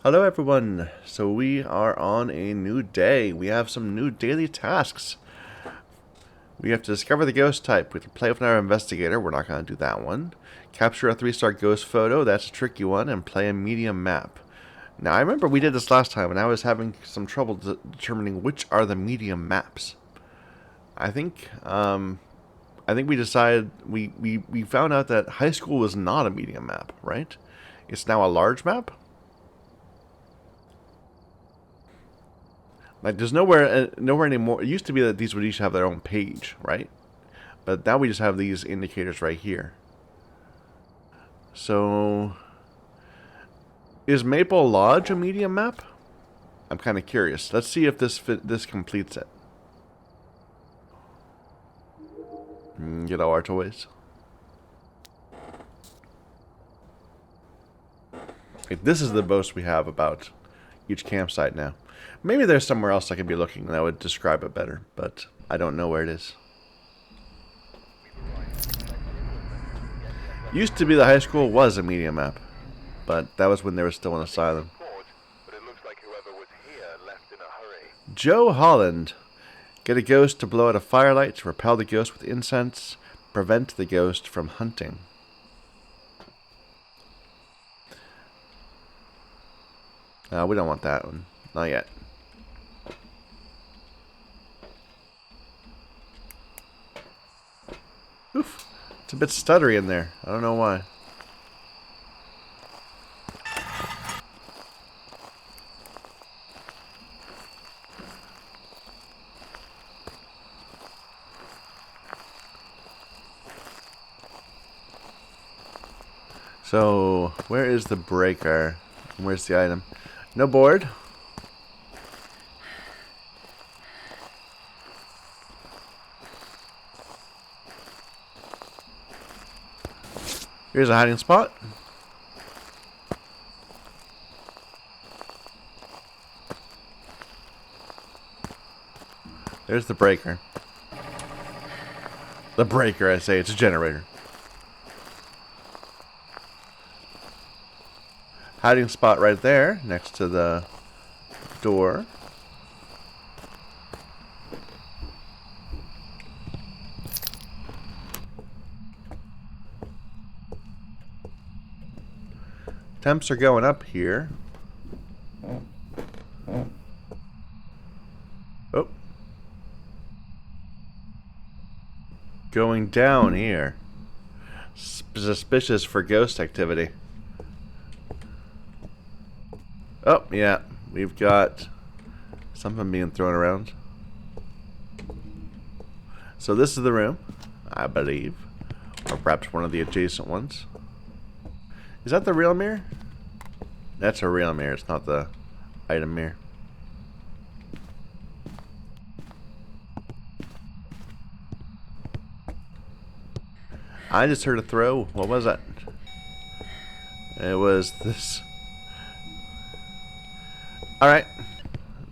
Hello everyone, so we are on a new day. We have some new daily tasks. We have to discover the ghost type. We have to play with our investigator. We're not going to do that one. Capture a 3-star ghost photo. That's a tricky one. And play a medium map. Now I remember we did this last time and I was having some trouble determining which are the medium maps. I think we decided we found out that high school was not a medium map, right? It's now a large map. Like, there's nowhere anymore. It used to be that these would each have their own page, right? But now we just have these indicators right here. So, is Maple Lodge a medium map? I'm kind of curious. Let's see if this completes it. Get all our toys. Okay, this is the most we have about each campsite now. Maybe there's somewhere else I could be looking that would describe it better, but I don't know where it is. Used to be the high school was a medium map, but that was when they were still an asylum. Joe Holland. Get a ghost to blow out a firelight to repel the ghost with incense, prevent the ghost from hunting. We don't want that one. Not yet. Oof. It's a bit stuttery in there. I don't know why. So, where is the breaker? Where's the item? No board. Here's a hiding spot. There's the breaker. The breaker, I say. It's a generator. Hiding spot right there, next to the door. Temps are going up here. Oh. Going down here. Suspicious for ghost activity. Oh, yeah. We've got something being thrown around. So this is the room, I believe. Or perhaps one of the adjacent ones. Is that the real mirror? That's a real mirror. It's not the item mirror. I just heard a throw. What was that? It was this. Alright.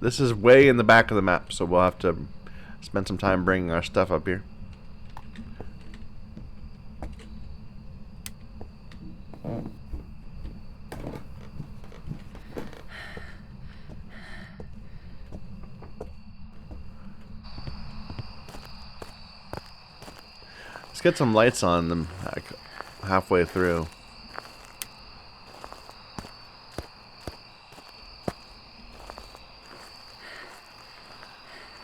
This is way in the back of the map, so we'll have to spend some time bringing our stuff up here. Let's get some lights on them halfway through.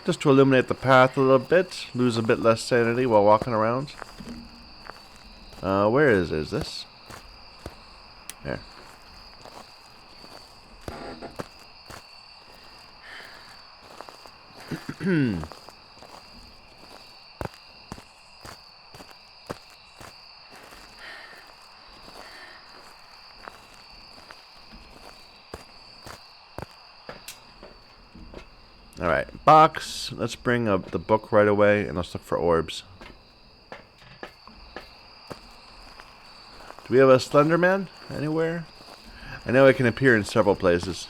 Just to illuminate the path a little bit, lose a bit less sanity while walking around. Where is this? There. Alright, box. Let's bring up the book right away and let's look for orbs. Do we have a Slender Man anywhere? I know it can appear in several places.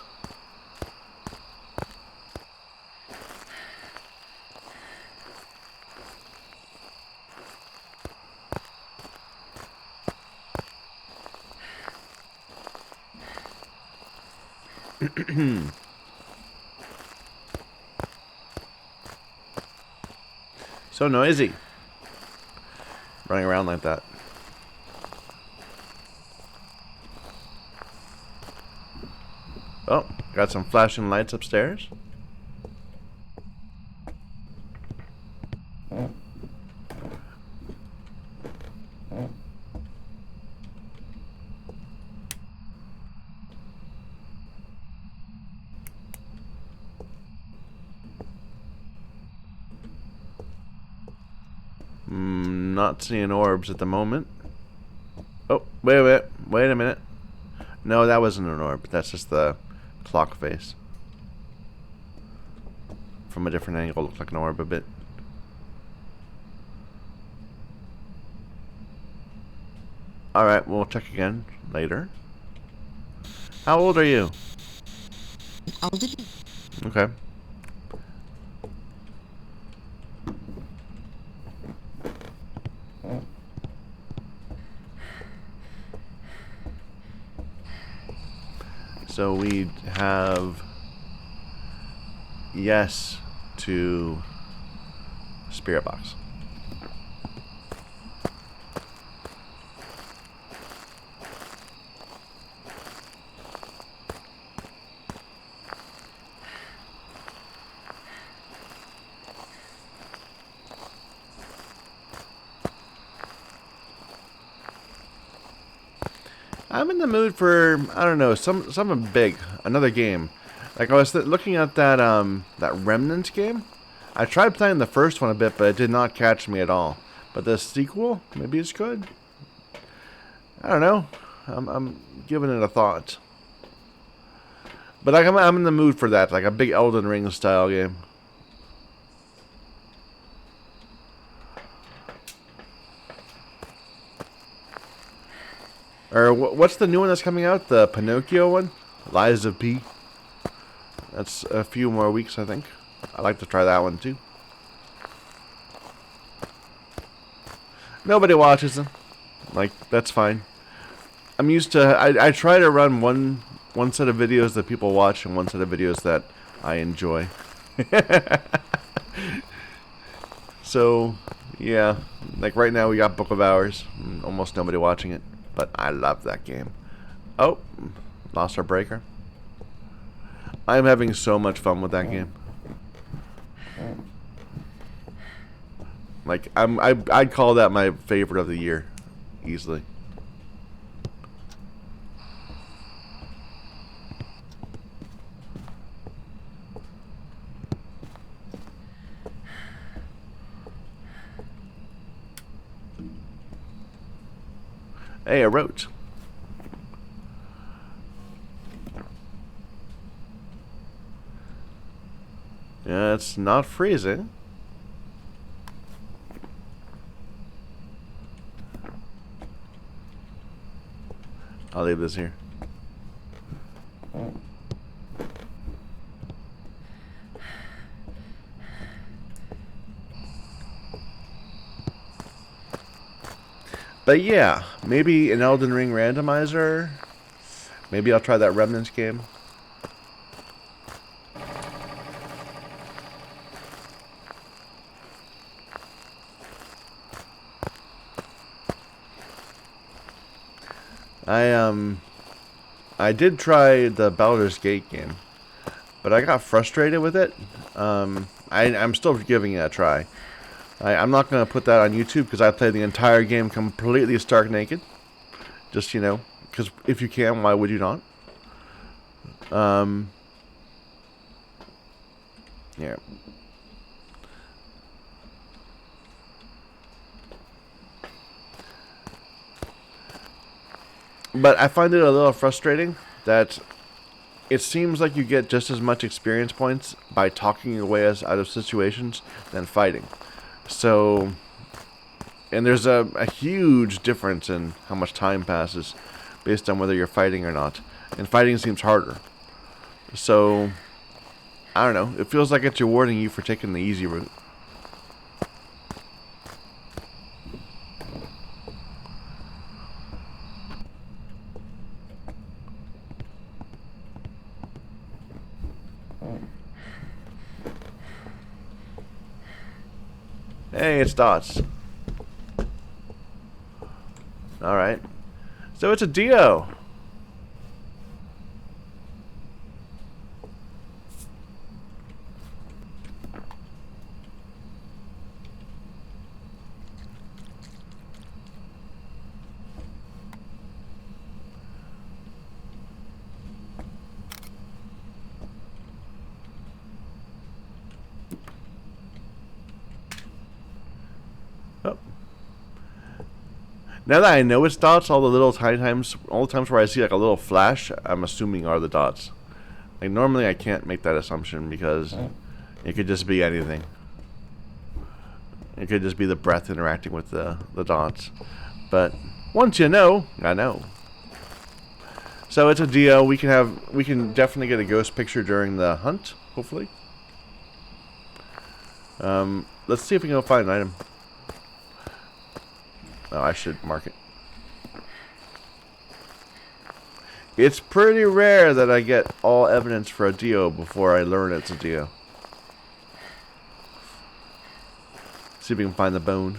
So noisy. Running around like that. Oh, got some flashing lights upstairs. Not seeing orbs at the moment. Oh, wait a minute. Wait a minute. No, that wasn't an orb. That's just the clock face. From a different angle, looked like an orb a bit. Alright, we'll check again later. How old are you? Okay. So we have yes to spirit box. I'm in the mood for, I don't know, something big, another game. Like I was looking at that that Remnant game. I tried playing the first one a bit, but it did not catch me at all. But the sequel, maybe it's good. I don't know. I'm giving it a thought. But like I'm in the mood for that, like a big Elden Ring style game. Or what's the new one that's coming out? The Pinocchio one? Lies of P. That's a few more weeks, I think. I'd like to try that one too. Nobody watches them. Like, that's fine. I'm used to... I try to run one set of videos that people watch and one set of videos that I enjoy. So, yeah. Like, right now we got Book of Hours. Almost nobody watching it. But I love that game. Oh, lost our breaker. I'm having so much fun with that game. Like I'd call that my favorite of the year, easily. Hey, a roach. Yeah, it's not freezing. I'll leave this here. But yeah, maybe an Elden Ring randomizer. Maybe I'll try that Remnants game. I did try the Baldur's Gate game, but I got frustrated with it. I'm still giving it a try. I'm not going to put that on YouTube because I played the entire game completely stark naked. Just, you know, because if you can, why would you not? Yeah. But I find it a little frustrating that it seems like you get just as much experience points by talking your way out of situations than fighting. So, and there's a huge difference in how much time passes based on whether you're fighting or not. And fighting seems harder. So, I don't know. It feels like it's rewarding you for taking the easy route. Hey, it's dots. Alright. So it's a Dio. Oh. Now that I know it's dots, all the times where I see like a little flash, I'm assuming are the dots. Like normally I can't make that assumption because it could just be anything. It could just be the breath interacting with the dots. But once you know, I know. So it's a Dio. We can definitely get a ghost picture during the hunt, hopefully. Let's see if we can go find an item. Oh, I should mark it. It's pretty rare that I get all evidence for a Dio before I learn it's a Dio. See if we can find the bone.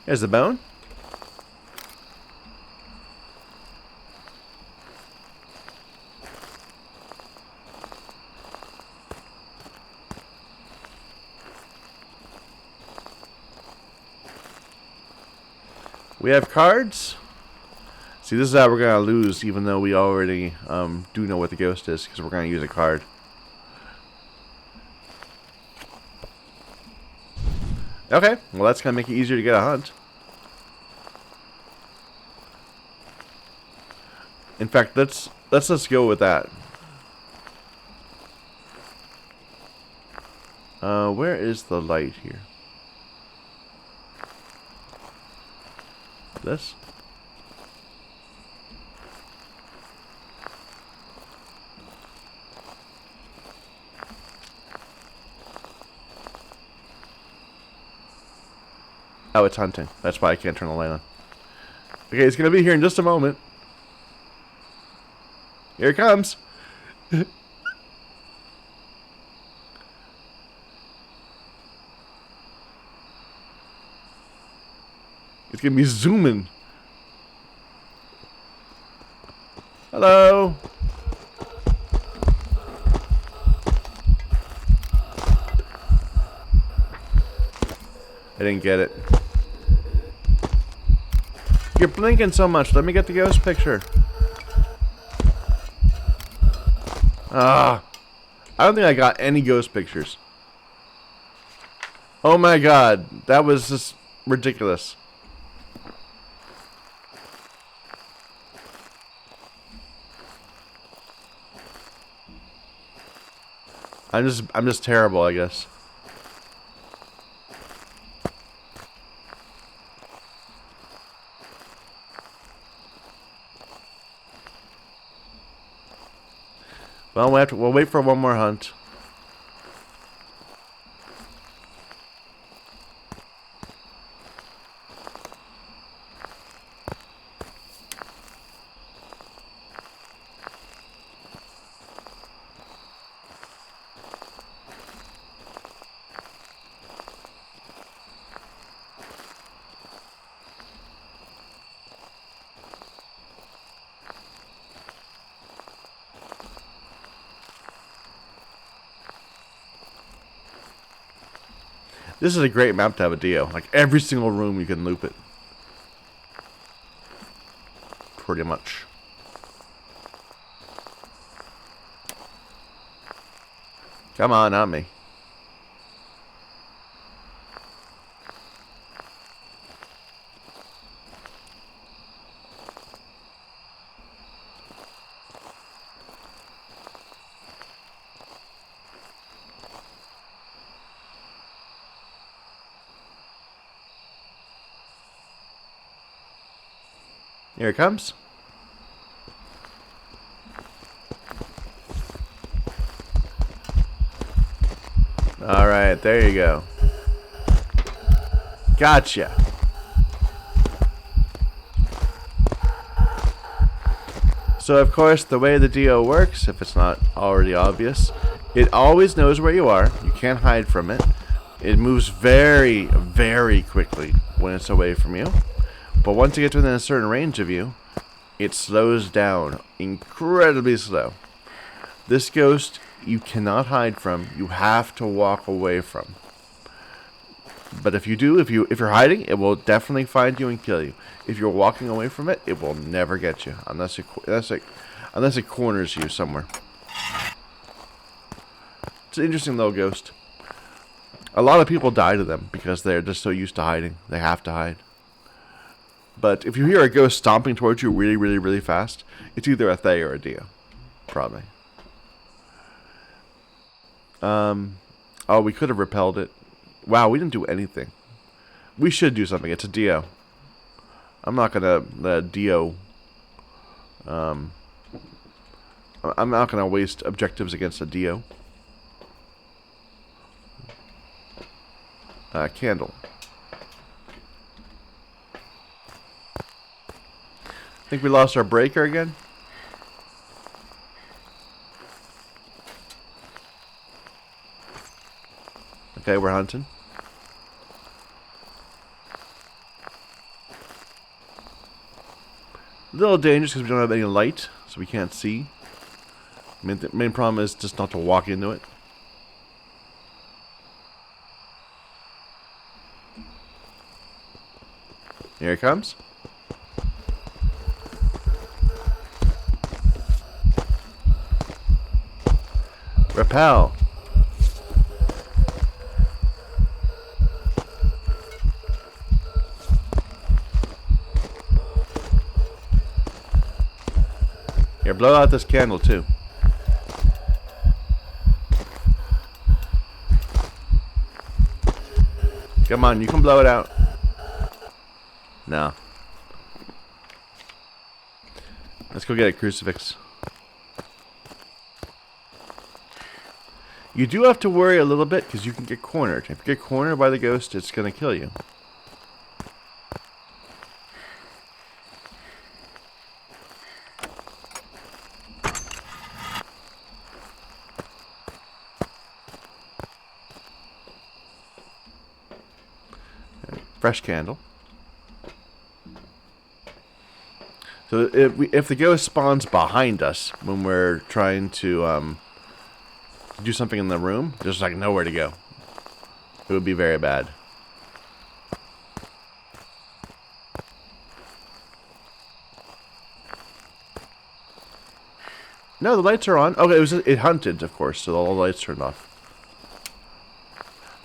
There's the bone. We have cards. See, this is how we're gonna lose, even though we already do know what the ghost is, because we're gonna use a card. Okay, well that's gonna make it easier to get a hunt. In fact, let's just go with that. Where is the light here? This? Oh, it's hunting. That's why I can't turn the light on. Okay, it's gonna be here in just a moment. Here it comes. It's gonna be zooming. Hello. I didn't get it. You're blinking so much. Let me get the ghost picture. Ah. I don't think I got any ghost pictures. Oh my god. That was just ridiculous. I'm just terrible, I guess. Well, we'll wait for one more hunt. This is a great map to have a Dio. Like, every single room you can loop it. Pretty much. Come on, not me. Here it comes. Alright, there you go. Gotcha. So, of course, the way the Dio works, if it's not already obvious, it always knows where you are. You can't hide from it. It moves very, very quickly when it's away from you. But once it gets within a certain range of you, it slows down incredibly slow. This ghost you cannot hide from. You have to walk away from. But if you do, if you're hiding, it will definitely find you and kill you. If you're walking away from it, it will never get you unless it corners you somewhere. It's an interesting little ghost. A lot of people die to them because they're just so used to hiding. They have to hide. But if you hear a ghost stomping towards you really, really, really fast, it's either a Thay or a Dio. Probably. Oh, we could have repelled it. Wow, we didn't do anything. We should do something. It's a Dio. I'm not gonna let a Dio. I'm not gonna waste objectives against a Dio. Candle. I think we lost our breaker again. Okay, we're hunting. A little dangerous because we don't have any light, so we can't see. I mean, the main problem is just not to walk into it. Here it comes. Repel. Here, blow out this candle too. Come on, you can blow it out. No. Let's go get a crucifix. You do have to worry a little bit because you can get cornered. If you get cornered by the ghost, it's going to kill you. Fresh candle. So if the ghost spawns behind us when we're trying to do something in the room, there's like nowhere to go. It would be very bad. No, the lights are on. Okay, it hunted, of course, so all the lights turned off.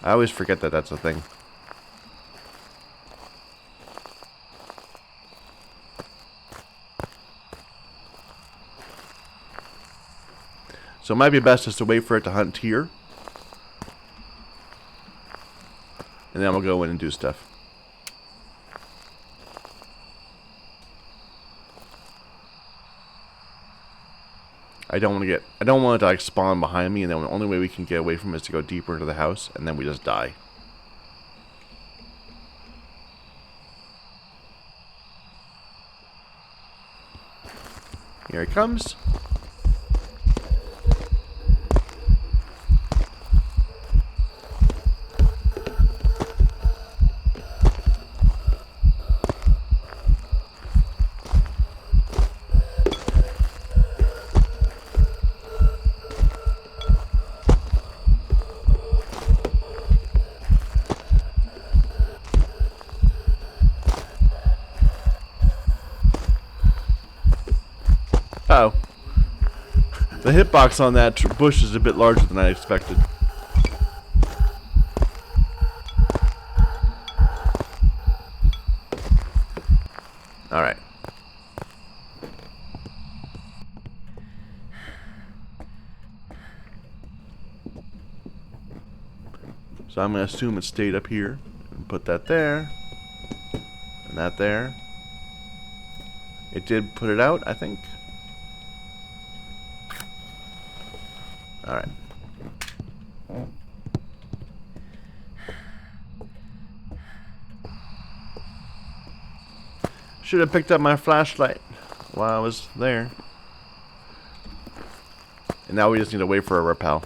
I always forget that that's a thing. So it might be best just to wait for it to hunt here. And then we'll go in and do stuff. I don't want it to like spawn behind me, and then the only way we can get away from it is to go deeper into the house, and then we just die. Here it comes. Oh. The hitbox on that bush is a bit larger than I expected. Alright. So I'm going to assume it stayed up here. And put that there. And that there. It did put it out, I think. Alright. Should have picked up my flashlight while I was there. And now we just need to wait for a repel.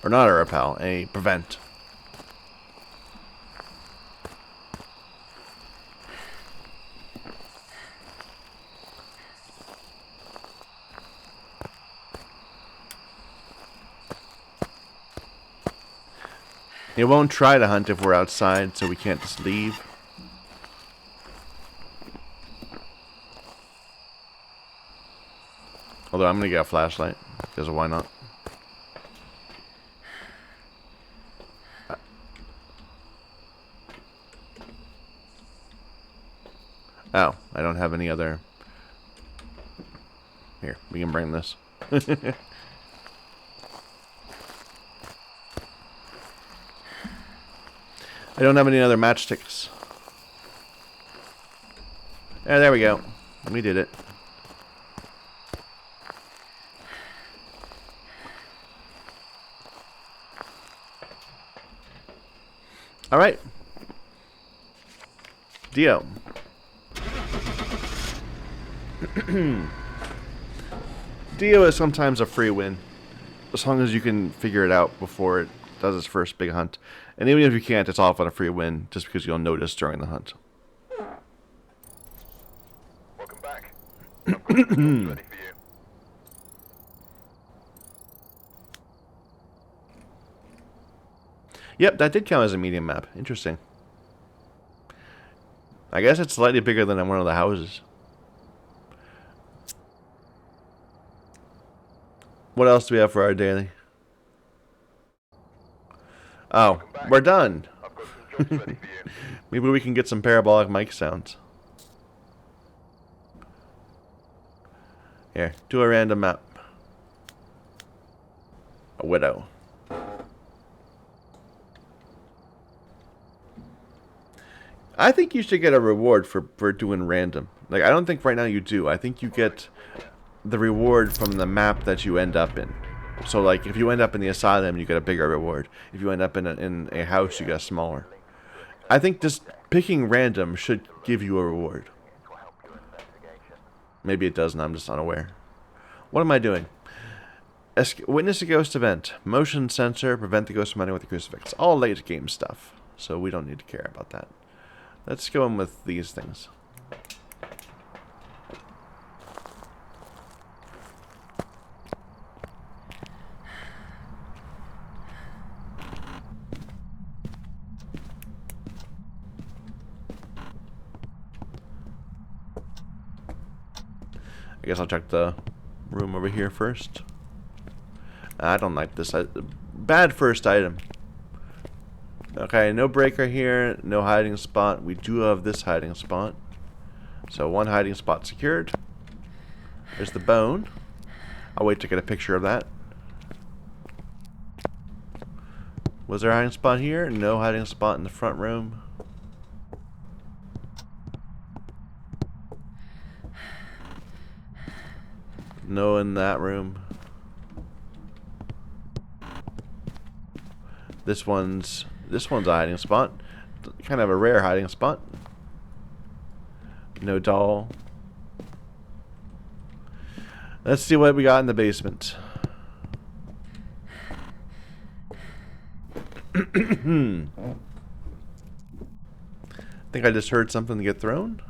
Or not a repel, a prevent. It won't try to hunt if we're outside, so we can't just leave. Although I'm gonna get a flashlight, because why not? Oh, I don't have any other... Here, we can bring this. I don't have any other matchsticks. Yeah, there we go. We did it. Alright. Dio. Dio is sometimes a free win. As long as you can figure it out before it does its first big hunt. And even if you can't, it's often a free win, just because you'll notice during the hunt. Welcome back. I've got some ready for you. Yep, that did count as a medium map. Interesting. I guess it's slightly bigger than one of the houses. What else do we have for our daily? Oh, we're done. I've got some jobs ready for you. Maybe we can get some parabolic mic sounds. Here, do a random map. A widow. I think you should get a reward for doing random. Like, I don't think right now you do. I think you get the reward from the map that you end up in. So, like, if you end up in the asylum, you get a bigger reward. If you end up in a house, you get a smaller. I think just picking random should give you a reward. Maybe it doesn't, I'm just unaware. What am I doing? Witness a ghost event. Motion sensor, prevent the ghost from hunting with the crucifix. All late game stuff, so we don't need to care about that. Let's go in with these things. I guess I'll check the room over here first. I don't like this. Bad first item. Okay, no breaker here, no hiding spot. We do have this hiding spot. So one hiding spot secured. There's the bone. I'll wait to get a picture of that. Was there a hiding spot here? No hiding spot in the front room. No in that room. This one's a hiding spot. Kind of a rare hiding spot. No doll. Let's see what we got in the basement. I think I just heard something get thrown.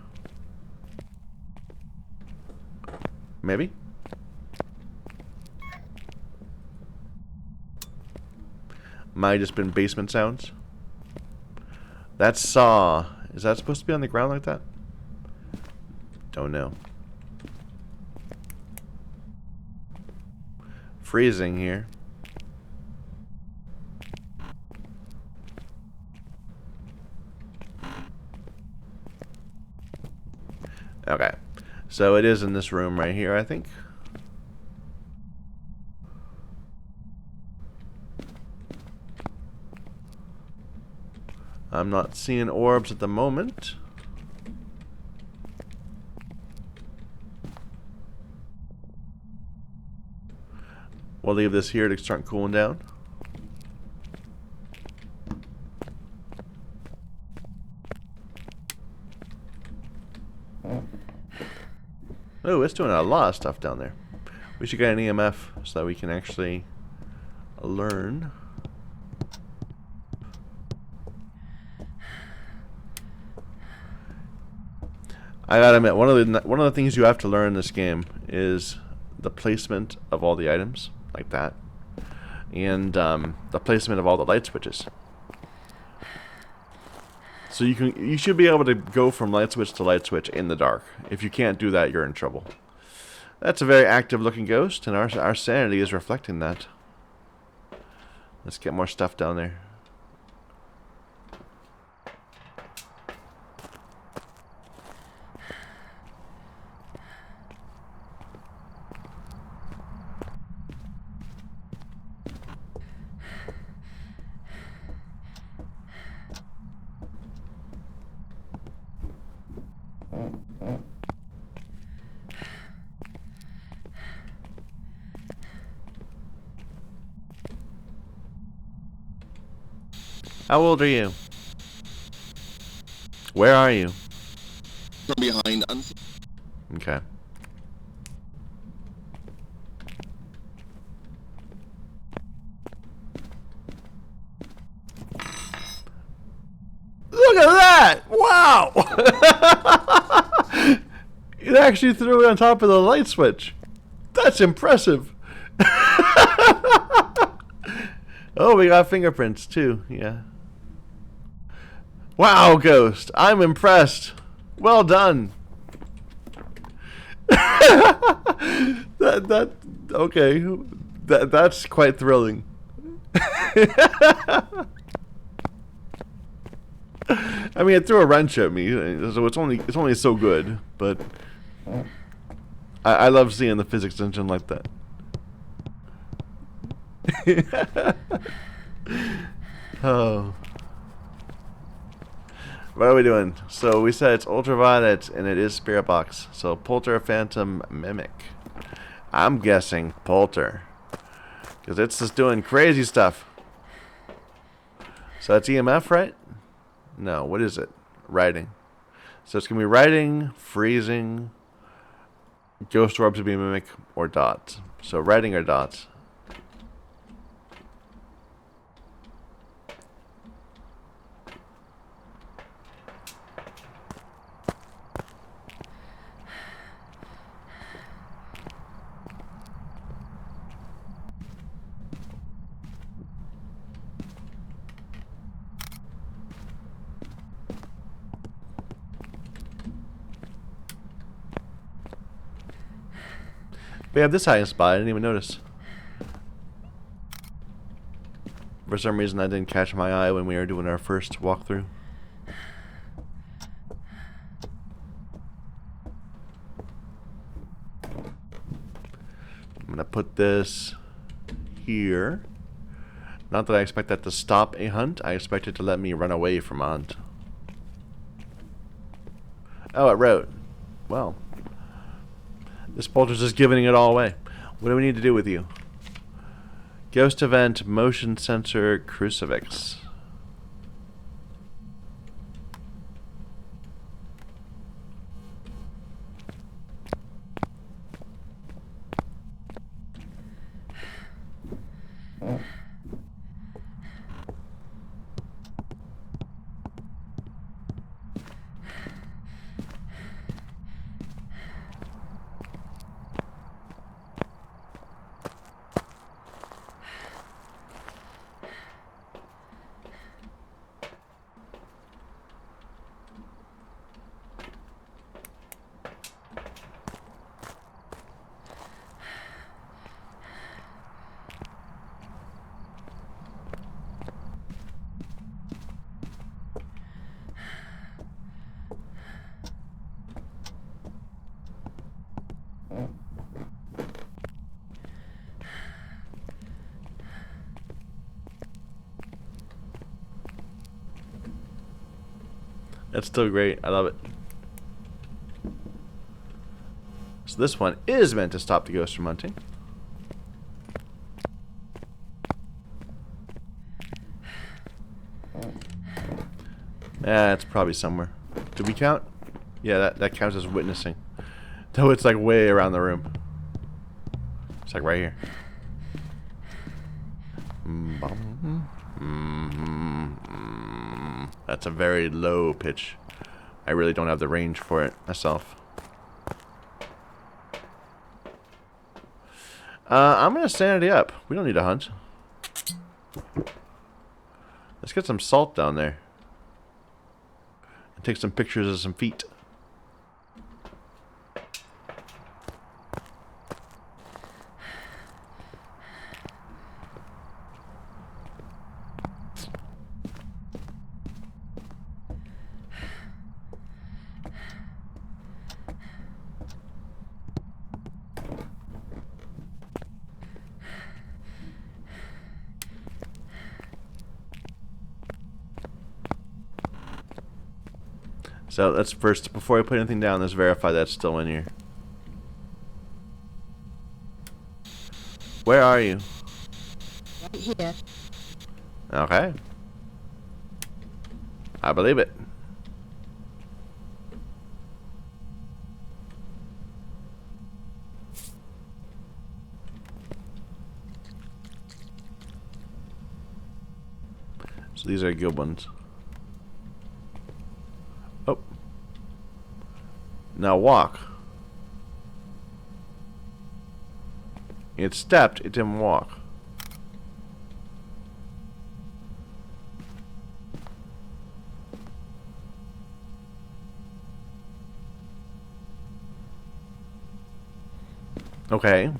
Maybe. Might have just been basement sounds. That saw. Is that supposed to be on the ground like that? Don't know. Freezing here. Okay. So it is in this room right here, I think. I'm not seeing orbs at the moment. We'll leave this here to start cooling down. Oh, it's doing a lot of stuff down there. We should get an EMF so that we can actually learn. I gotta admit, one of the things you have to learn in this game is the placement of all the items, like that, and the placement of all the light switches. So you should be able to go from light switch to light switch in the dark. If you can't do that, you're in trouble. That's a very active looking ghost, and our sanity is reflecting that. Let's get more stuff down there. How old are you? Where are you? From behind. Okay. Look at that! Wow! It actually threw it on top of the light switch. That's impressive. Oh, we got fingerprints too. Yeah. Wow, Ghost. I'm impressed. Well done. Okay. That's quite thrilling. I mean, it threw a wrench at me, so it's only so good. But I love seeing the physics engine like that. Oh. What are we doing? So we said it's ultraviolet and it is spirit box. So Polter, Phantom, Mimic. I'm guessing Polter, because it's just doing crazy stuff. So that's EMF, right? No, what is it? Writing. So it's going to be writing, freezing, ghost orbs to be Mimic, or dots. So writing or dots. We have this hiding spot. I didn't even notice. For some reason, that didn't catch my eye when we were doing our first walkthrough. I'm gonna put this here. Not that I expect that to stop a hunt. I expect it to let me run away from a hunt. Oh, it wrote. Well. This Polter's just giving it all away. What do we need to do with you? Ghost event, motion sensor, crucifix. That's still great. I love it. So this one is meant to stop the ghost from hunting. It's probably somewhere. Did we count? Yeah, that counts as witnessing. So it's like way around the room. It's like right here. That's a very low pitch. I really don't have the range for it myself. I'm gonna sanity up. We don't need to hunt. Let's get some salt down there. And take some pictures of some feet. So let's first, before I put anything down, let's verify that's still in here. Where are you? Right here. Okay. I believe it. So these are good ones. Oh. Now walk. It stepped, it didn't walk. Okay.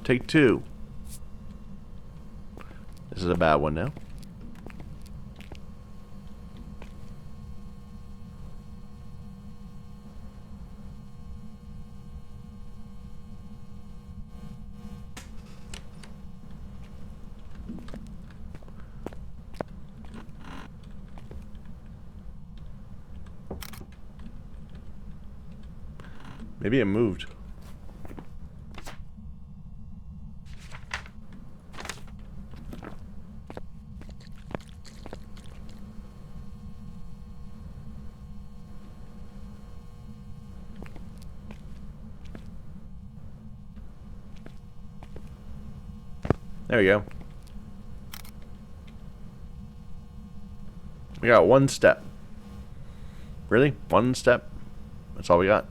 Take two. This is a bad one now. Maybe it moved. There we go. We got one step. Really? One step? That's all we got.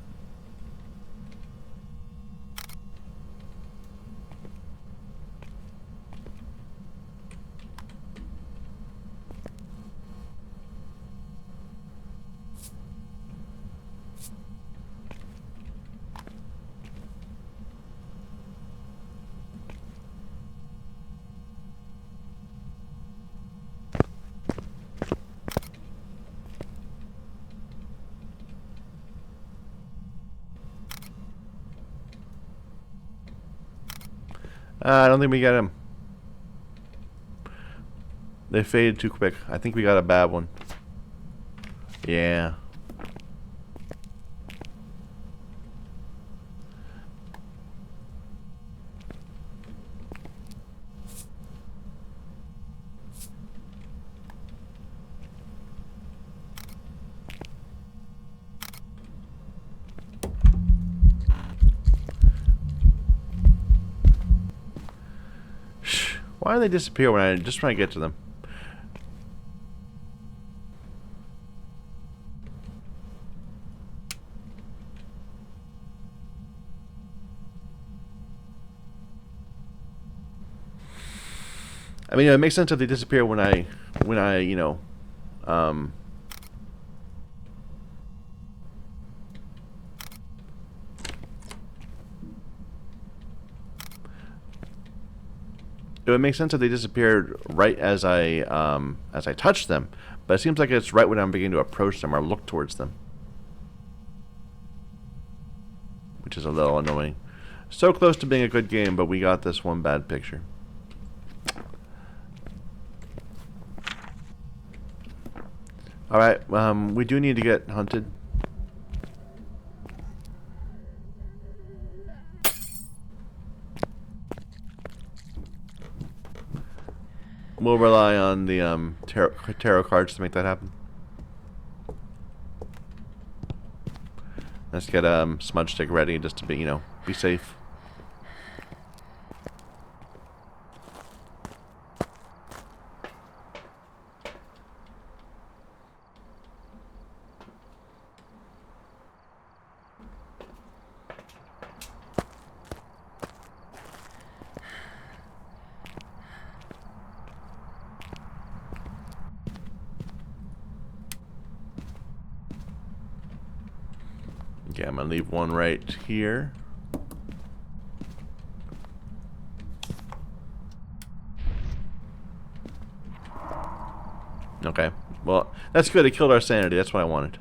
I don't think we got him. They faded too quick. I think we got a bad one. Yeah. Why do they disappear when I just try to get to them? I mean, it makes sense if they disappear when I, you know, it would make sense if they disappeared right as I touched them, but it seems like it's right when I'm beginning to approach them or look towards them, which is a little annoying. So close to being a good game, but we got this one bad picture. Alright, we do need to get hunted. We'll rely on the tarot cards to make that happen. Let's get smudge stick ready just to be, you know, be safe. Okay, I'm gonna leave one right here. Okay, well, that's good. It killed our sanity. That's what I wanted.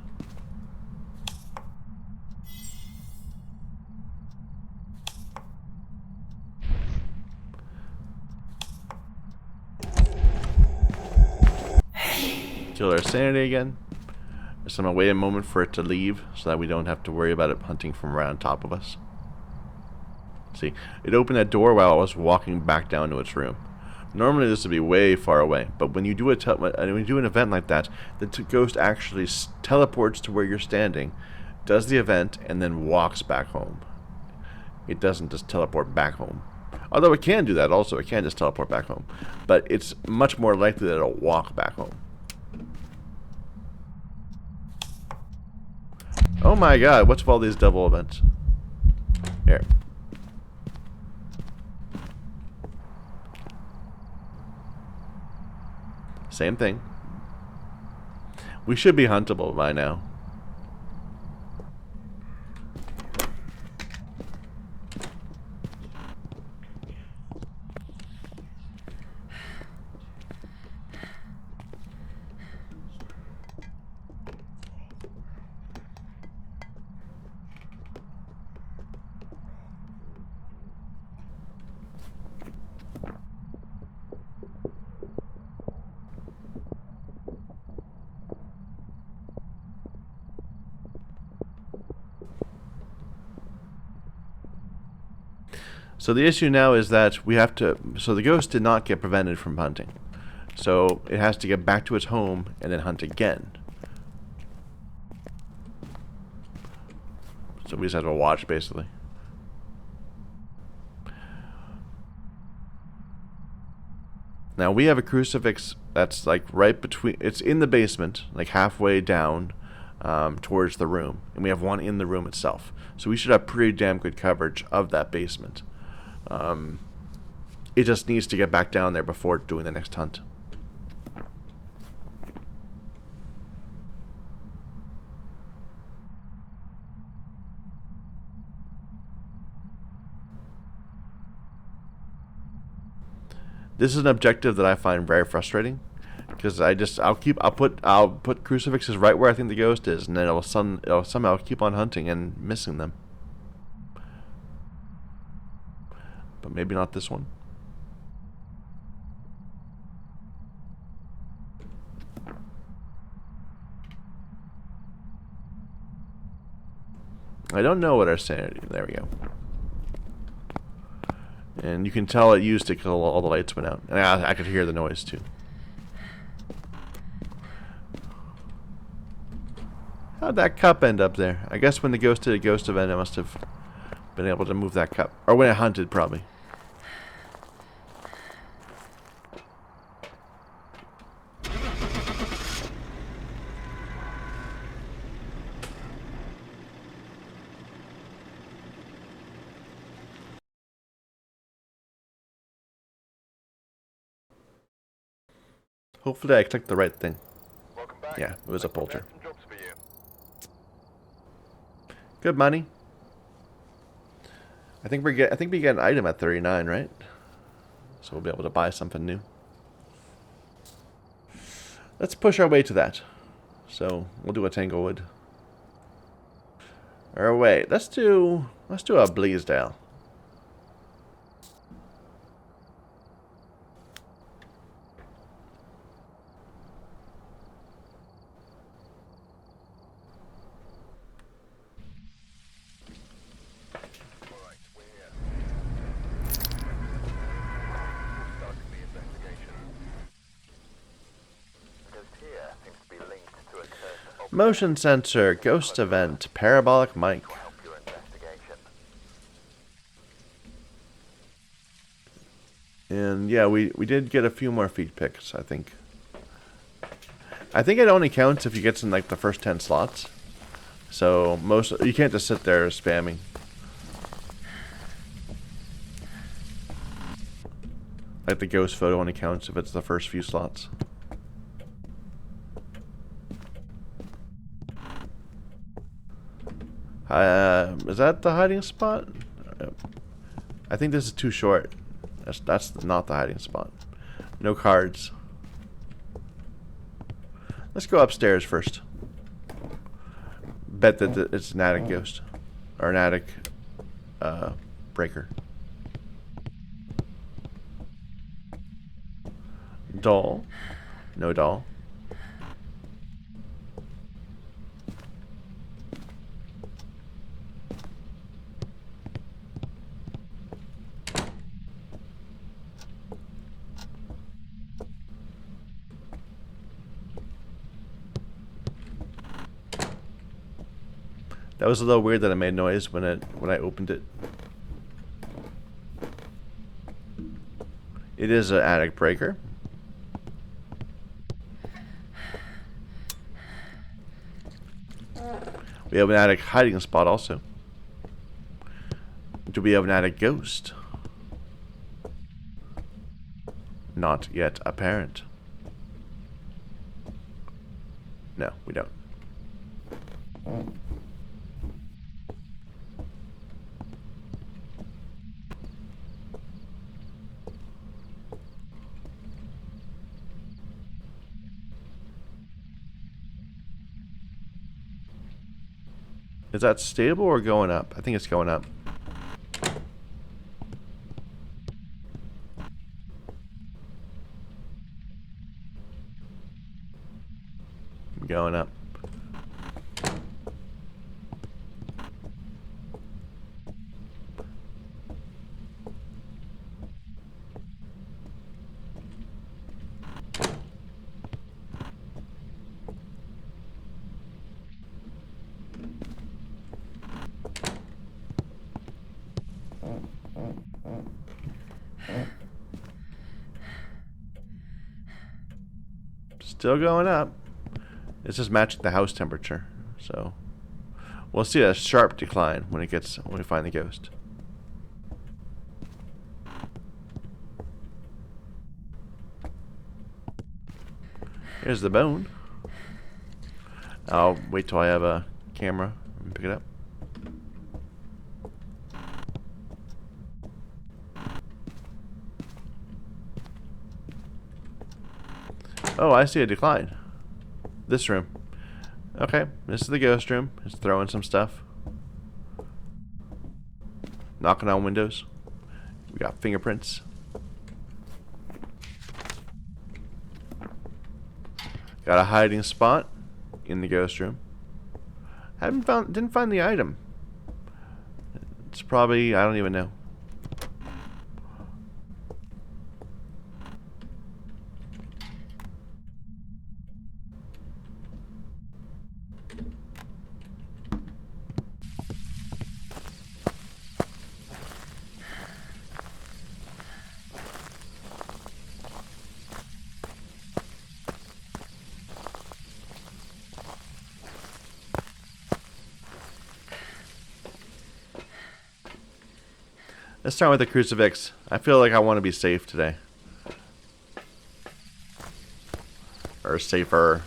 Killed our sanity again. So I'm gonna wait a moment for it to leave so that we don't have to worry about it hunting from around top of us. See, it opened that door while I was walking back down to its room. Normally this would be way far away, but when you do an event like that, the ghost actually teleports to where you're standing, does the event, and then walks back home. It doesn't just teleport back home. Although it can do that also, it can just teleport back home. But it's much more likely that it'll walk back home. Oh my god, what's with all these double events? Here. Same thing. We should be huntable by now. So the issue now is that we have to... So the ghost did not get prevented from hunting. So it has to get back to its home and then hunt again. So we just have to watch, basically. Now we have a crucifix that's like right between... It's in the basement, like halfway down towards the room. And we have one in the room itself. So we should have pretty damn good coverage of that basement. It just needs to get back down there before doing the next hunt. This is an objective that I find very frustrating because I'll put crucifixes right where I think the ghost is, and then it'll somehow keep on hunting and missing them. But maybe not this one. I don't know what our sanity... There we go. And you can tell it used it because all the lights went out. And I could hear the noise too. How'd that cup end up there? I guess when the ghost did a ghost event, I must have been able to move that cup. Or when it hunted, probably. Hopefully I clicked the right thing. Welcome back. Yeah, it was a poulter. Some jobs for you. Good money. I think we get an item at 39, right? So we'll be able to buy something new. Let's push our way to that. So we'll do a Tanglewood. Or wait, let's do a Bleasdale. Alright, we're here. Starting the investigation. The ghost here seems to be linked to a cursed Motion sensor, ghost event, parabolic mic. Help your investigation. And yeah, we did get a few more feed picks, I think. I think it only counts if you get in like the first 10 slots. So you can't just sit there spamming. Like the ghost photo only counts if it's the first few slots. Is that the hiding spot? I think this is too short. That's not the hiding spot. No cards. Let's go upstairs first. Bet that it's an attic ghost. Or an attic breaker. Doll. No doll. That was a little weird that it made noise when I opened it. It is an attic breaker. We have an attic hiding spot also. Do we have an attic ghost? Not yet apparent. No, we don't. Is that stable or going up? I think it's going up. Going up. Still going up. It's just matching the house temperature, so we'll see a sharp decline when we find the ghost. Here's the bone. I'll wait till I have a camera and pick it up. Oh, I see a decline. This room. Okay, this is the ghost room. It's throwing some stuff. Knocking on windows. We got fingerprints. Got a hiding spot in the ghost room. Didn't find the item. It's probably, I don't even know. Let's start with the crucifix. I feel like I want to be safe today. Or safer.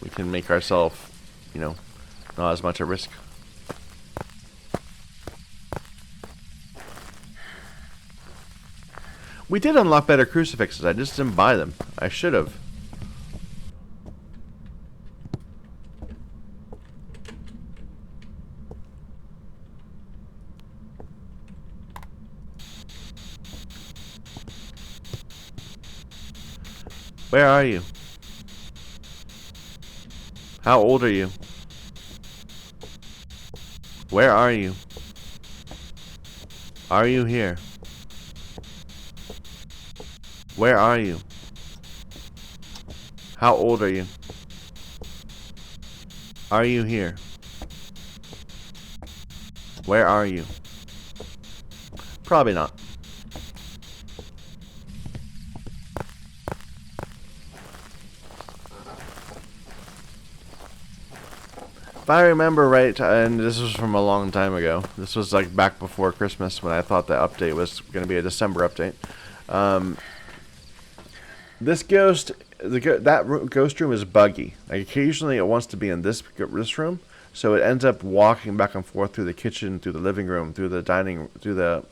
We can make ourselves, not as much at risk. We did unlock better crucifixes. I just didn't buy them. I should have. Where are you? How old are you? Where are you? Are you here? Where are you? How old are you? Are you here? Where are you? Probably not. If I remember right, and this was from a long time ago, this was like back before Christmas when I thought the update was going to be a December update. This ghost, ghost room is buggy. Like occasionally it wants to be in this room, so it ends up walking back and forth through the kitchen, through the living room, through the dining, through the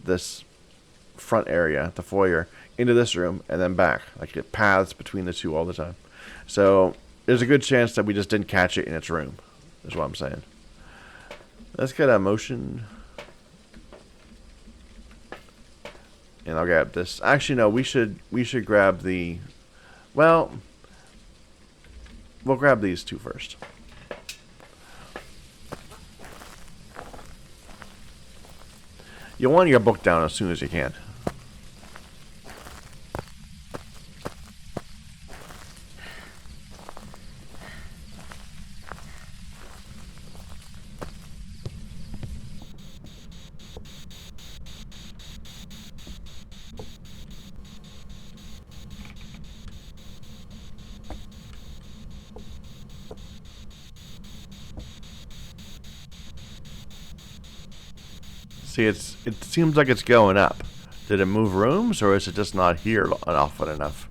this front area, the foyer, into this room, and then back. Like it paths between the two all the time. So there's a good chance that we just didn't catch it in its room, is what I'm saying. Let's get a motion. And I'll grab this. Actually, no, we should grab the... Well, we'll grab these two first. You want your book down as soon as you can. See, it seems like it's going up. Did it move rooms, or is it just not here often enough?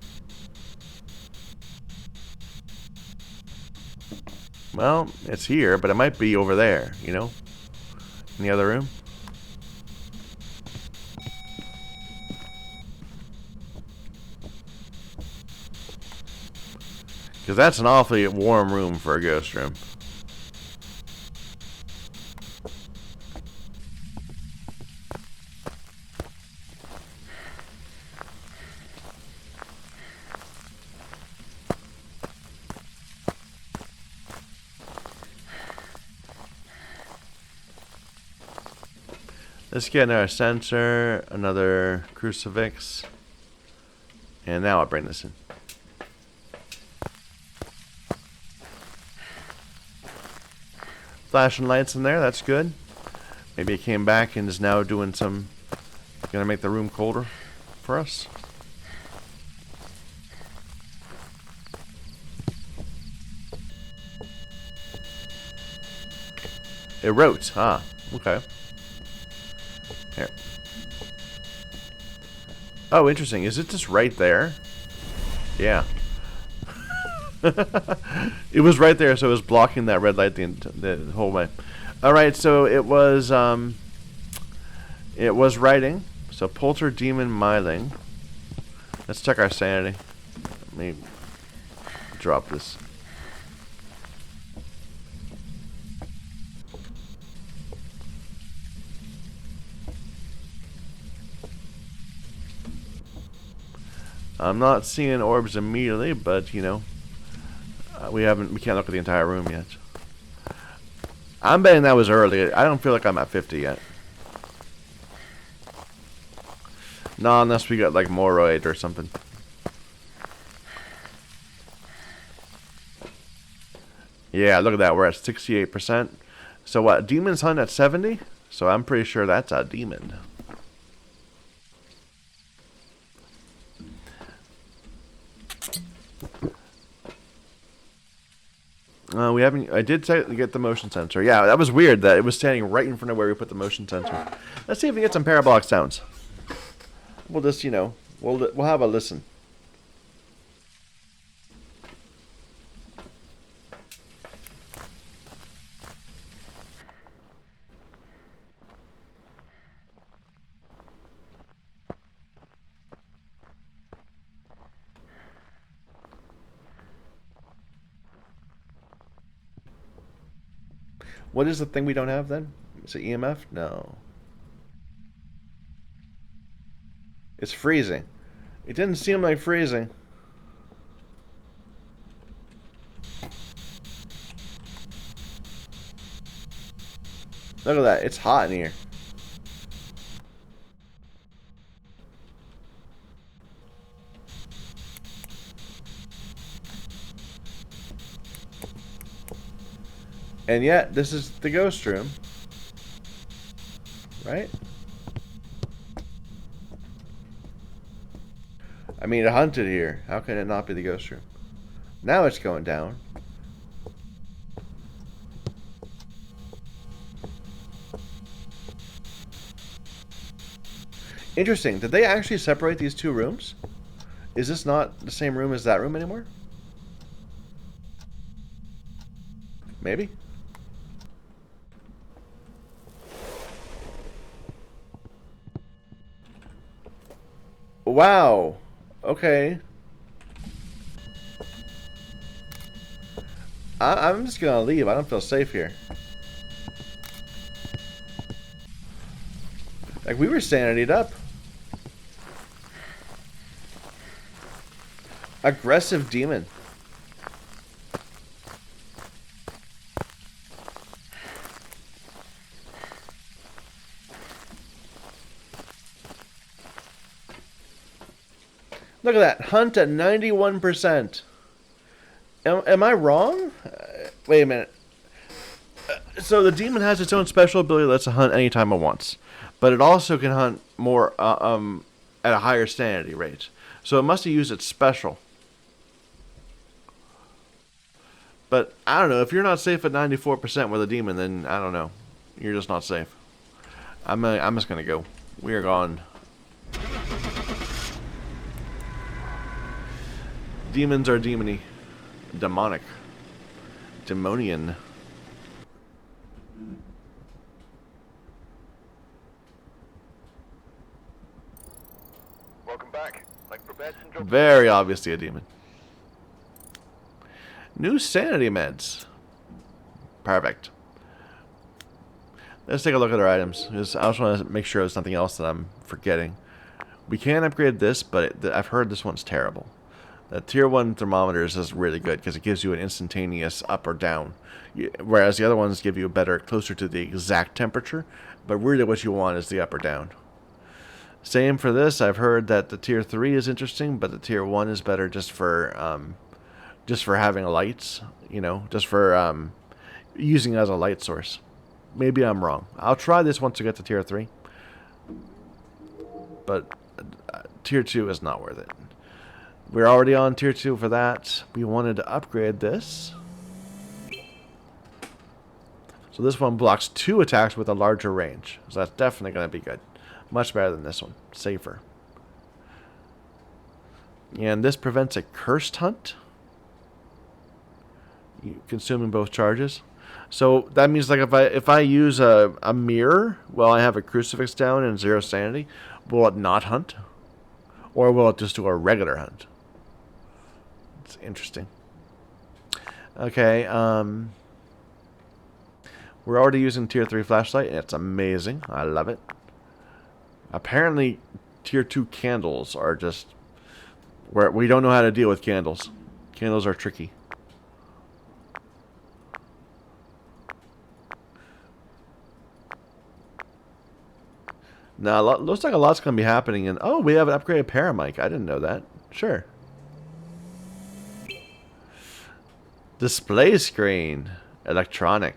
Well, it's here, but it might be over there, you know? In the other room? Because that's an awfully warm room for a ghost room. Let's get another sensor, another crucifix, and now I'll bring this in. Flashing lights in there, that's good. Maybe it came back and is now doing some... Gonna make the room colder for us. It wrote, okay. Here. Oh, interesting. Is it just right there? Yeah. It was right there, so it was blocking that red light the whole way. Alright, so it was writing. So Polter Demon Myling. Let's check our sanity. Let me drop this. I'm not seeing orbs immediately, but you know, we can't look at the entire room yet. I'm betting that was early. I don't feel like I'm at 50 yet. No, unless we got like Moroid or something. Yeah, look at that. We're at 68%. So what? Demon's Hunt at 70? So I'm pretty sure that's a demon. We haven't. I did get the motion sensor. Yeah, that was weird that it was standing right in front of where we put the motion sensor. Let's see if we get some parabolic sounds. We'll just, you know, we'll have a listen. What is the thing we don't have then? Is it EMF? No. It's freezing. It didn't seem like freezing. Look at that. It's hot in here. And yet, this is the ghost room. Right? I mean, it hunted here. How can it not be the ghost room? Now it's going down. Interesting. Did they actually separate these two rooms? Is this not the same room as that room anymore? Maybe. Wow. Okay. I'm just gonna leave. I don't feel safe here. Like, we were sanitied up. Aggressive demon. Look at that. Hunt at 91%. Am I wrong? Wait a minute. So the demon has its own special ability that lets it hunt anytime it wants. But it also can hunt more at a higher sanity rate. So it must have used its special. But I don't know. If you're not safe at 94% with a demon, then I don't know. You're just not safe. I'm just going to go. We are gone. Demons are demony. Demonic. Demonian. Welcome back. I've prepared some jobs. Very obviously a demon. New sanity meds. Perfect. Let's take a look at our items. I just want to make sure there's nothing else that I'm forgetting. We can upgrade this, but I've heard this one's terrible. The tier 1 thermometers is really good because it gives you an instantaneous up or down. Whereas the other ones give you a better, closer to the exact temperature. But really what you want is the up or down. Same for this. I've heard that the tier 3 is interesting, but the tier 1 is better just for having lights. You know, just for using it as a light source. Maybe I'm wrong. I'll try this once I get to tier 3. But tier 2 is not worth it. We're already on tier 2 for that. We wanted to upgrade this. So this one blocks 2 attacks with a larger range. So that's definitely going to be good. Much better than this one. Safer. And this prevents a cursed hunt. Consuming both charges. So that means like if I use a mirror while I have a crucifix down and 0 sanity, will it not hunt? Or will it just do a regular hunt? It's interesting. Okay, we're already using tier 3 flashlight, and it's amazing. I love it. Apparently, tier 2 candles are just... where we don't know how to deal with candles. Candles are tricky. Now, looks like a lot's going to be happening. And oh, we have an upgraded paramic. I didn't know that. Sure. Display screen. Electronic.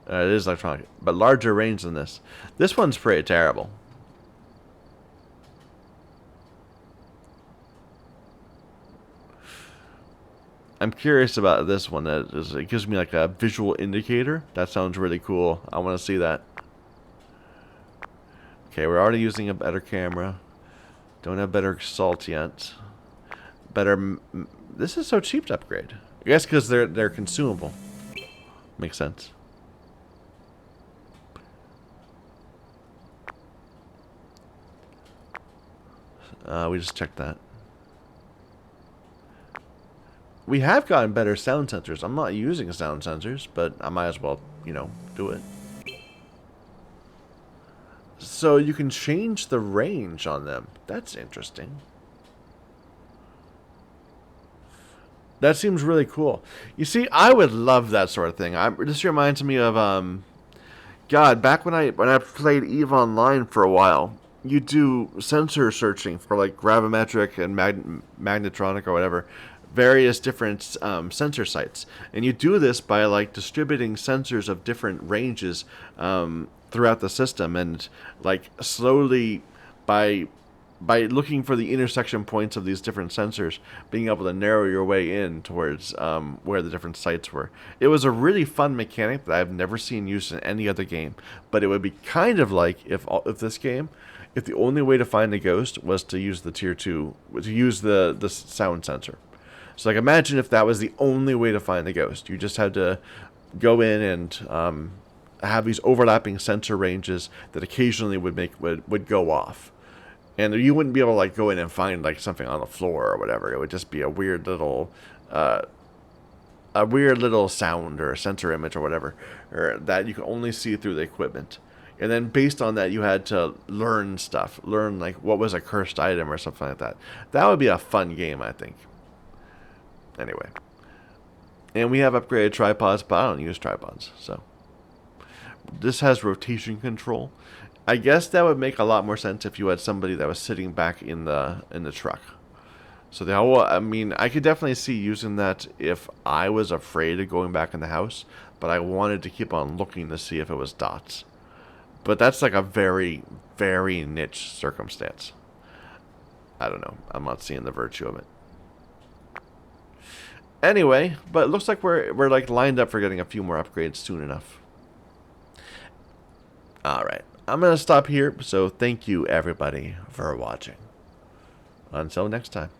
It is electronic. But larger range than this. This one's pretty terrible. I'm curious about this one. It gives me like a visual indicator. That sounds really cool. I want to see that. Okay, we're already using a better camera. Don't have better salt yet. Better... This is so cheap to upgrade. I guess because they're consumable. Makes sense. We just checked that. We have gotten better sound sensors. I'm not using sound sensors, but I might as well, you know, do it. So you can change the range on them. That's interesting. That seems really cool. You see, I would love that sort of thing. This reminds me of God, back when I played EVE Online for a while, you do sensor searching for like gravimetric and magnetronic or whatever various different sensor sites. And you do this by like distributing sensors of different ranges throughout the system, and like slowly by looking for the intersection points of these different sensors, being able to narrow your way in towards where the different sites were. It was a really fun mechanic that I've never seen used in any other game, but it would be kind of like if this game, if the only way to find a ghost was to use the tier 2, to use the sound sensor. So like imagine if that was the only way to find the ghost. You just had to go in and have these overlapping sensor ranges that occasionally would go off. And you wouldn't be able to like go in and find like something on the floor or whatever. It would just be a weird little sound or a sensor image or whatever, or that you could only see through the equipment. And then based on that, you had to learn stuff, learn like what was a cursed item or something like that. That would be a fun game, I think. Anyway, and we have upgraded tripods, but I don't use tripods, so this has rotation control. I guess that would make a lot more sense if you had somebody that was sitting back in the truck. So I mean, I could definitely see using that if I was afraid of going back in the house, but I wanted to keep on looking to see if it was dots. But that's like a very, very niche circumstance. I don't know. I'm not seeing the virtue of it. Anyway, but it looks like we're like lined up for getting a few more upgrades soon enough. All right. I'm going to stop here, so thank you, everybody, for watching. Until next time.